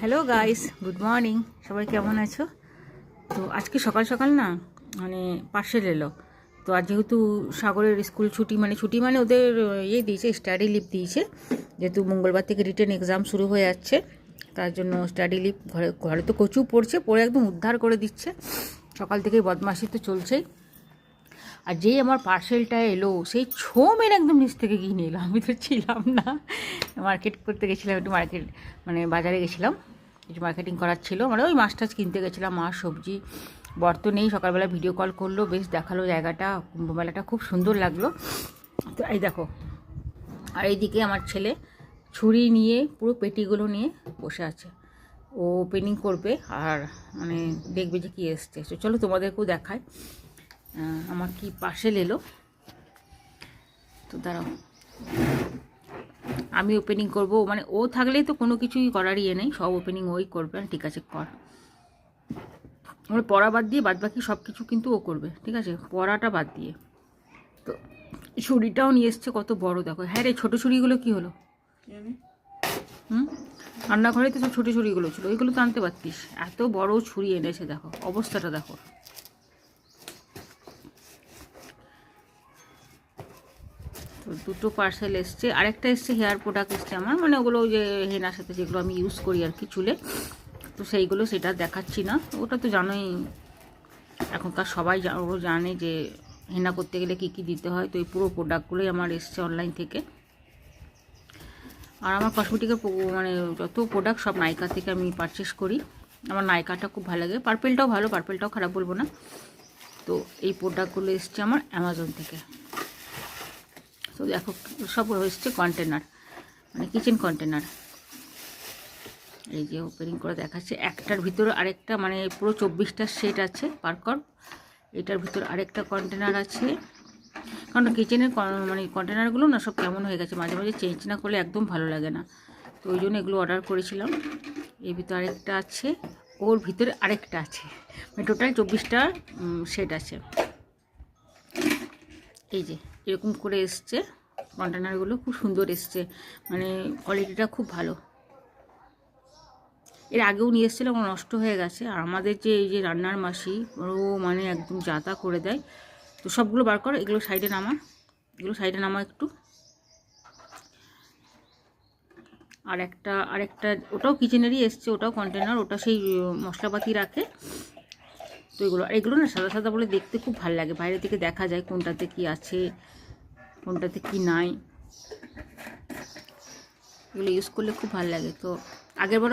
Hello guys, good morning. সবাই কেমন আছো? তো আজকে সকাল সকাল না মানে পার্সেল এলো। তো আজ যেহেতু সাগরের স্কুল ছুটি মানে ওদের দিয়েছে, স্টাডি লিভ দিয়েছে, যেহেতু মঙ্গলবার থেকে রিটেন এক্সাম শুরু হয়ে যাচ্ছে। তার জন্য স্টাডি লিভ। ঘরে ঘরে তো কচু পড়ছে, পড়ে একদম উদ্ধার করে দিচ্ছে। সকাল থেকেই বদমাশি তো চলছেই। আর যেই আমার পার্সেলটা এলো, সেই ছো মেরে একদম নিচ থেকে গিয়ে নিয়ে এলো। আমি তো ছিলাম না, মার্কেট করতে গেছিলাম, একটু মার্কেট বাজারে গেছিলাম, কিছু মার্কেটিং করার ছিল, ওই মাছ টাছ কিনতে গেছিলাম, মাছ সবজি। বর্ত নেই, সকালবেলা ভিডিও কল করলো, বেশ দেখালো জায়গাটা, কুম্ভমেলাটা খুব সুন্দর লাগলো। তো এই দেখো, আর এইদিকে আমার ছেলে ছুরি নিয়ে পুরো পেটিগুলো নিয়ে বসে আছে। ও ওপেনিং করবে আর দেখবে যে কী এসছে। তো চলো তোমাদেরকেও দেখায় আমার কি পার্সেল এলো। তো দাঁড়াও, আমি ওপেনিং করব, ও থাকলেই তো কোনো কিছুই করার নেই, সব ওপেনিং ওই করবে। ঠিক আছে, কর। পড়া বাদ দিয়ে বাদ বাকি সব কিছু কিন্তু ও করবে, ঠিক আছে, পড়াটা বাদ দিয়ে। তো ছুরিটাও নিয়ে এসছে, কত বড় দেখো। হ্যাঁ রে, ছোটো ছুরিগুলো কী হলো? রান্নাঘরে তো সব ছোটো ছুরিগুলো ছিল, ওইগুলো তো আনতে পারতিস। এত বড় ছুরি এনেছে, দেখো অবস্থাটা দেখো। তো দুটো পার্সেল এসছে, আরেকটা এসছে হেয়ার প্রোডাক্ট এসছে আমার, ওগুলো যে হেনার সাথে যেগুলো আমি ইউজ করি আর কি চুলে, তো সেইগুলো, সেটা দেখাচ্ছি না। ওটা তো জানোই, এখনকার সবাই জানে যে হেনা করতে গেলে কী কী দিতে হয়। তো এই পুরো প্রোডাক্টগুলোই আমার এসছে অনলাইন থেকে। আর আমার কসমেটিকের যত প্রোডাক্ট সব নাইকা থেকে আমি পারচেস করি। আমার নাইকাটা খুব ভালো লাগে, পার্পেলটাও ভালো, পার্পেলটাও খারাপ বলবো না। তো এই প্রোডাক্টগুলো এসছে আমার অ্যামাজন থেকে। তো দেখো, সব এসছে কন্টেনার, কিচেন কন্টেনার। এই যে ওপেনিং করে দেখাচ্ছে, একটার ভিতরে আরেকটা, পুরো 24টা সেট আছে পারকর। এটার ভিতরে আরেকটা কন্টেনার আছে, কারণ কিচেনের কন্টেনারগুলো না সব কেমন হয়ে গেছে, মাঝে মাঝে চেঞ্জ না করলে একদম ভালো লাগে না। তো ওই জন্য এগুলো অর্ডার করেছিলাম। এর ভিতরে আরেকটা আছে, ওর ভিতরে আরেকটা আছে, টোটাল 24টা সেট আছে। এই যে এরকম করে এসছে কন্টেনারগুলো, খুব সুন্দর এসছে, কোয়ালিটিটা খুব ভালো। এর আগেও নিয়ে এসেছিলাম, নষ্ট হয়ে গেছে। আর আমাদের যে এই যে রান্নার মাসি, ও একদম যাতা করে দেয়। তো সবগুলো বার কর, এগুলো সাইডে নামা, একটু। আরেকটা ওটাও কিচেনেরই এসছে, ওটাও কন্টেনার, ওটা সেই মশলাপাতি রাখে। তো এগুলো না সাদা সাদা বলে দেখতে খুব ভালো লাগে, বাইরে থেকে দেখা যায় কোনটাতে কি আছে কোনটাতে কি নাই। এগুলো ইউজ করলে খুব ভালো লাগে। তো আগেরবার